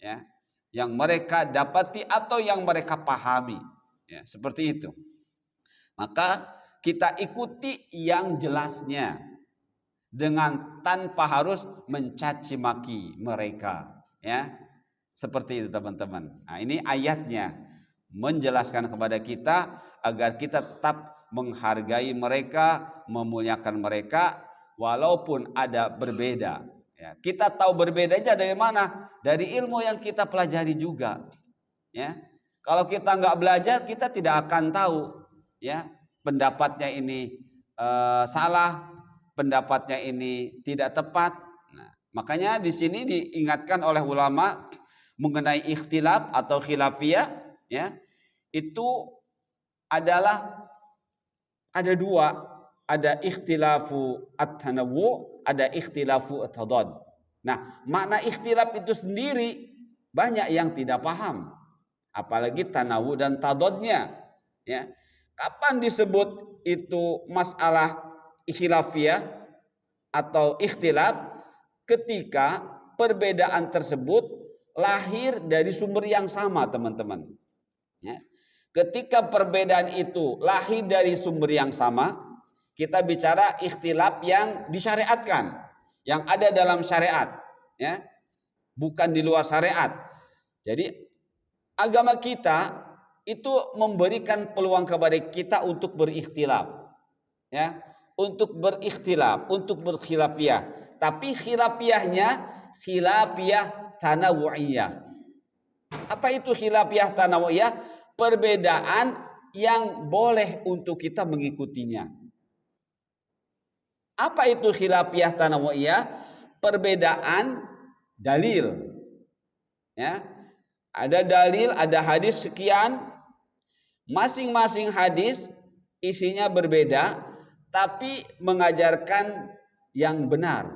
Ya. Yang mereka dapati atau yang mereka pahami. Ya, seperti itu. Maka kita ikuti yang jelasnya dengan tanpa harus mencaci maki mereka, ya. Seperti itu teman-teman. Nah, ini ayatnya menjelaskan kepada kita agar kita tetap menghargai mereka, memuliakan mereka walaupun ada berbeda. Ya, kita tahu berbedanya dari mana? Dari ilmu yang kita pelajari juga. Ya, kalau kita nggak belajar, kita tidak akan tahu. Ya, pendapatnya ini salah, pendapatnya ini tidak tepat. Nah, makanya di sini diingatkan oleh ulama mengenai ikhtilaf atau khilafiyah, ya, itu adalah ada dua, ada ikhtilafu at-tanawwu, ada ikhtilafu at-tadad. Nah, makna ikhtilaf itu sendiri banyak yang tidak paham, apalagi tanawu dan tadadnya, ya. Kapan disebut itu masalah khilafiyah atau ikhtilaf? Ketika perbedaan tersebut lahir dari sumber yang sama, teman-teman, ya. Ketika perbedaan itu lahir dari sumber yang sama, kita bicara ikhtilaf yang disyariatkan, yang ada dalam syariat, ya, bukan di luar syariat. Jadi agama kita itu memberikan peluang kepada kita untuk berikhtilaf, ya, untuk berikhtilaf, untuk berkhilafiyah. Tapi khilafiyahnya khilafiyah tanawu'iyah. Apa itu khilafiyah tanawu'iyah? Perbedaan yang boleh untuk kita mengikutinya. Apa itu khilafiyah tanawu'iyah? Perbedaan dalil, ya. Ada dalil, ada hadis sekian, masing-masing hadis isinya berbeda tapi mengajarkan yang benar.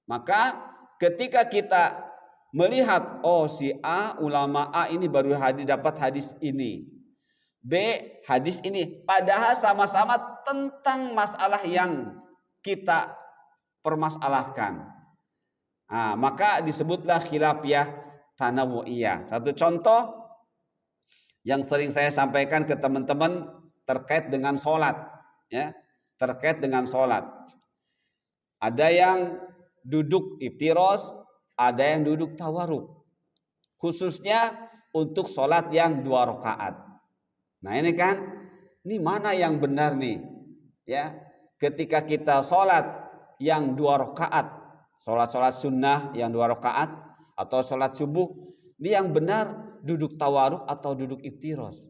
Maka ketika kita melihat, oh si A, ulama A ini baru dapat hadis ini, B hadis ini, padahal sama-sama tentang masalah yang kita permasalahkan, nah, maka disebutlah khilafiyah tanawu'iyah. Satu contoh yang sering saya sampaikan ke teman-teman terkait dengan sholat, ya, terkait dengan sholat. Ada yang duduk iftiros, ada yang duduk tawaruk, khususnya untuk sholat yang 2 rakaat. Nah ini kan, ini mana yang benar nih, ya? Ketika kita sholat yang 2 rakaat, sholat sunnah yang 2 rakaat atau sholat subuh, ini yang benar duduk tawaruk atau duduk iftiros.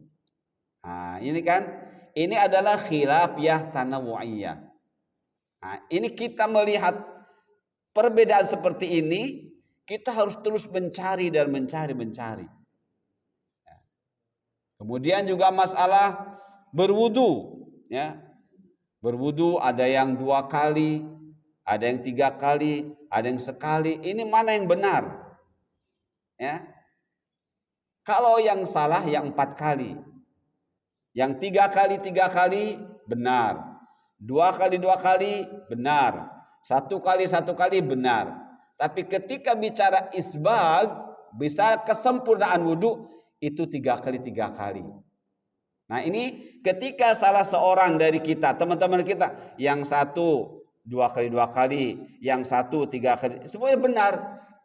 Nah ini kan, ini adalah khilafiyah tanawu'iyah. Nah ini kita melihat perbedaan seperti ini, kita harus terus mencari dan mencari. Kemudian juga masalah berwudu, ya. Berwudu ada yang 2 kali, ada yang 3 kali, ada yang sekali. Ini mana yang benar? Ya. Kalau yang salah yang 4 kali. Yang 3 kali 3 kali benar. 2 kali 2 kali benar. 1 kali 1 kali benar. Tapi ketika bicara isbag, bisa kesempurnaan wudu, itu 3 kali 3 kali. Nah ini ketika salah seorang dari kita, teman-teman kita, yang satu 2 kali 2 kali, yang satu 3 kali, semuanya benar.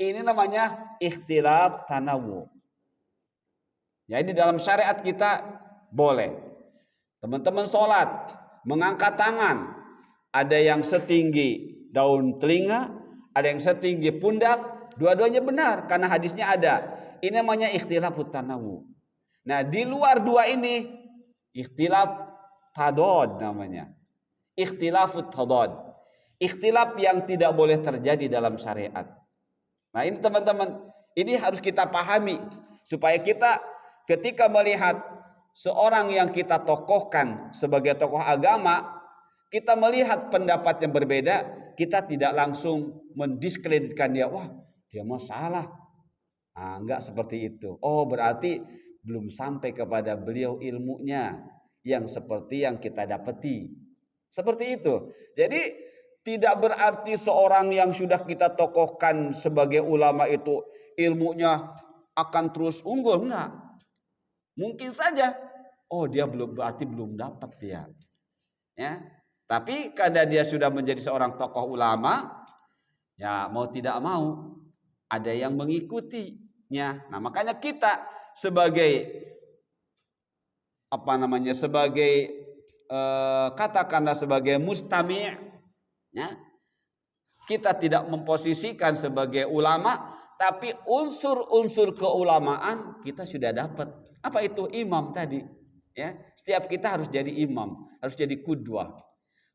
Ini namanya ikhtilaf tanawu. Jadi dalam syariat kita boleh. Teman-teman sholat, mengangkat tangan, ada yang setinggi daun telinga, ada yang setinggi pundak, dua-duanya benar karena hadisnya ada. Ini namanya ikhtilafut tanawu. Nah, di luar dua ini ikhtilaf tadad namanya. Ikhtilafut tadad. Ikhtilaf yang tidak boleh terjadi dalam syariat. Nah, ini teman-teman, ini harus kita pahami supaya kita ketika melihat seorang yang kita tokohkan sebagai tokoh agama, kita melihat pendapat yang berbeda, kita tidak langsung mendiskreditkan dia. Wah, dia mah salah. Nah, enggak seperti itu. Oh, berarti belum sampai kepada beliau ilmunya yang seperti yang kita dapati. Seperti itu. Jadi tidak berarti seorang yang sudah kita tokohkan sebagai ulama itu ilmunya akan terus unggul. Enggak. Mungkin saja. Oh, dia berarti belum dapat dia. Ya. Tapi karena dia sudah menjadi seorang tokoh ulama, ya mau tidak mau ada yang mengikutinya. Nah, makanya kita sebagai sebagai katakanlah sebagai mustami', ya, kita tidak memposisikan sebagai ulama, tapi unsur-unsur keulamaan kita sudah dapat. Apa itu imam tadi? Ya, setiap kita harus jadi imam, harus jadi qudwah.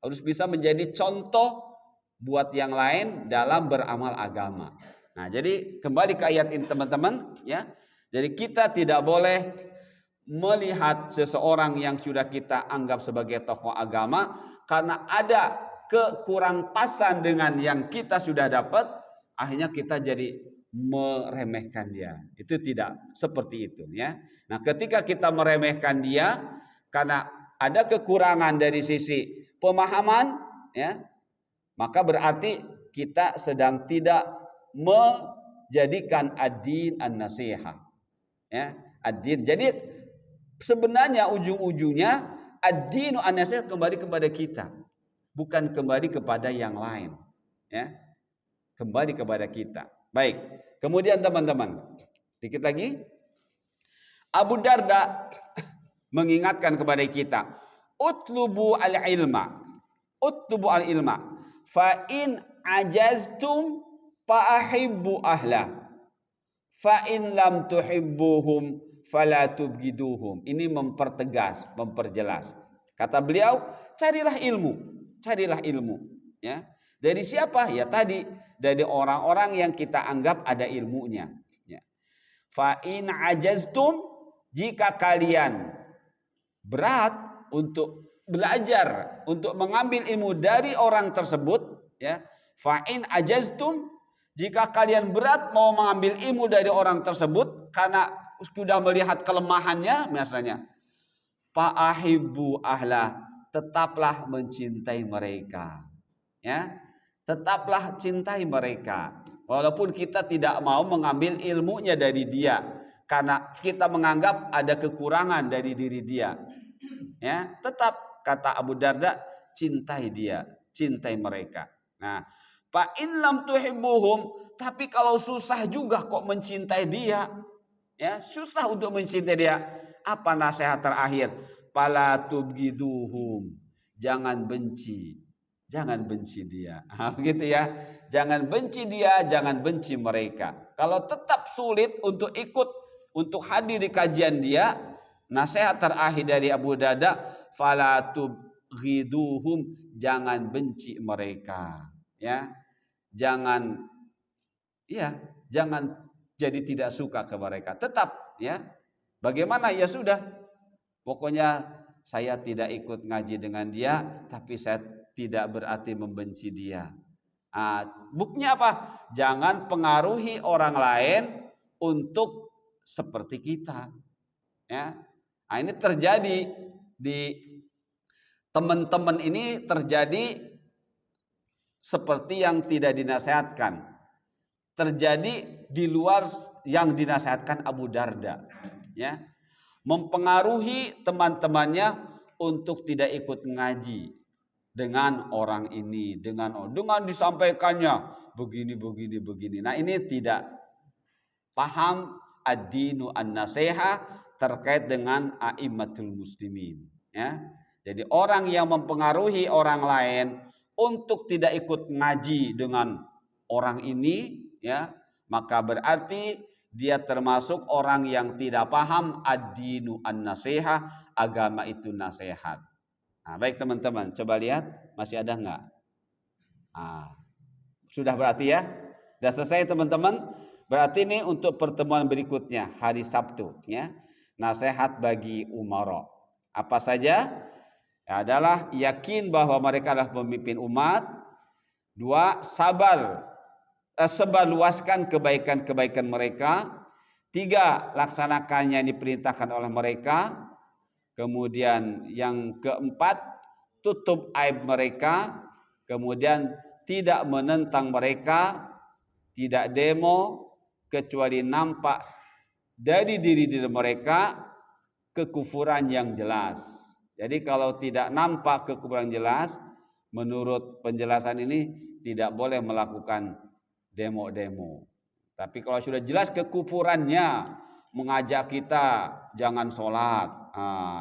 harus bisa menjadi contoh buat yang lain dalam beramal agama. Nah, jadi kembali ke ayat ini teman-teman, ya. Jadi kita tidak boleh melihat seseorang yang sudah kita anggap sebagai tokoh agama karena ada kekurang pasan dengan yang kita sudah dapat, akhirnya kita jadi meremehkan dia. Itu tidak seperti itu, ya. Nah, ketika kita meremehkan dia karena ada kekurangan dari sisi pemahaman, ya, maka berarti kita sedang tidak menjadikan ad-din an-nasihah, ya, ad-din. Jadi sebenarnya ujung-ujungnya ad-dinu an-nasihah kembali kepada kita, bukan kembali kepada yang lain, ya. Kembali kepada kita. Baik. Kemudian teman-teman, dikit lagi Abu Darda mengingatkan kepada kita, utlubu al-ilma. Utlubu al-ilma. Fa in ajaztum fa ahibbu ahla. Fa in lam tuhibbuhum fala tubghiduhum. Ini mempertegas, memperjelas. Kata beliau, carilah ilmu, ya. Dari siapa? Ya tadi, dari orang-orang yang kita anggap ada ilmunya, ya. Fa in ajaztum, jika kalian berat untuk belajar, untuk mengambil ilmu dari orang tersebut, ya. Fa in ajaztum, jika kalian berat mau mengambil ilmu dari orang tersebut karena sudah melihat kelemahannya misalnya, fa ahibbu ahla, tetaplah mencintai mereka, ya. Tetaplah cintai mereka walaupun kita tidak mau mengambil ilmunya dari dia karena kita menganggap ada kekurangan dari diri dia, ya. Tetap kata Abu Darda, cintai dia, cintai mereka. Nah, fa in lam tuhibbuhum, tapi kalau susah juga kok mencintai dia, ya, susah untuk mencintai dia, apa nasihat terakhir? Fala tubghiduhum, jangan benci. Jangan benci dia. Begitu ya. Jangan benci dia, jangan benci mereka. Kalau tetap sulit untuk ikut, untuk hadir di kajian dia, nasihat terakhir dari Abu Darda, fala tubghiduhum, jangan benci mereka, ya. Jangan, ya, jangan jadi tidak suka ke mereka. Tetap, ya. Bagaimana? Ya sudah. Pokoknya saya tidak ikut ngaji dengan dia, tapi saya tidak berarti membenci dia. Buktinya apa? Jangan pengaruhi orang lain untuk seperti kita, ya. Nah, ini terjadi di teman-teman ini, terjadi seperti yang tidak dinasihatkan, terjadi di luar yang dinasihatkan Abu Darda, ya. Mempengaruhi teman-temannya untuk tidak ikut ngaji dengan orang ini, dengan disampaikannya begini. Nah, ini tidak paham ad-dinu an-nasihah terkait dengan a'immatul muslimin, ya. Jadi orang yang mempengaruhi orang lain untuk tidak ikut ngaji dengan orang ini, ya, maka berarti dia termasuk orang yang tidak paham ad-dinu an-nasihah, agama itu nasihat. Nah, baik teman-teman, coba lihat masih ada enggak? Sudah berarti ya? Sudah selesai teman-teman? Berarti ini untuk pertemuan berikutnya hari Sabtu, ya. Nasihat bagi umara. Apa saja? Ya, adalah yakin bahwa mereka adalah pemimpin umat. 2, sebarluaskan kebaikan-kebaikan mereka. 3, laksanakannya yang diperintahkan oleh mereka. Kemudian yang keempat, tutup aib mereka. Kemudian tidak menentang mereka, tidak demo kecuali nampak dari diri mereka kekufuran yang jelas. Jadi kalau tidak nampak kekufuran jelas, menurut penjelasan ini tidak boleh melakukan demo-demo. Tapi kalau sudah jelas kekufurannya, mengajak kita jangan sholat,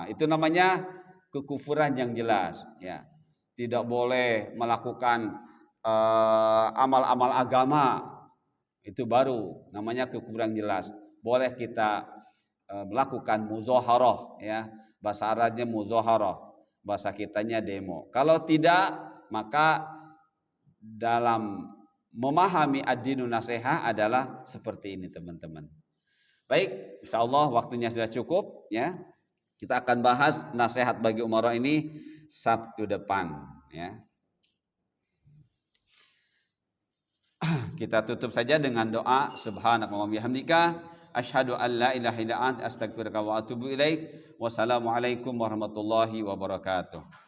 itu namanya kekufuran yang jelas, ya. Tidak boleh melakukan amal-amal agama, itu baru namanya kekufuran jelas. Boleh kita melakukan muzaharah, ya, bahasa Arabnya muzaharah, bahasa kitanya demo. Kalau tidak, maka dalam memahami ad-dinun nasihah adalah seperti ini teman-teman. Baik, insyaallah waktunya sudah cukup ya. Kita akan bahas nasihat bagi umara ini Sabtu depan ya. Kita tutup saja dengan doa subhanakallahumma bihamdika asyhadu an la ilaha illa anta astaghfiruka wa atubu ilaik. Wassalamualaikum warahmatullahi wabarakatuh.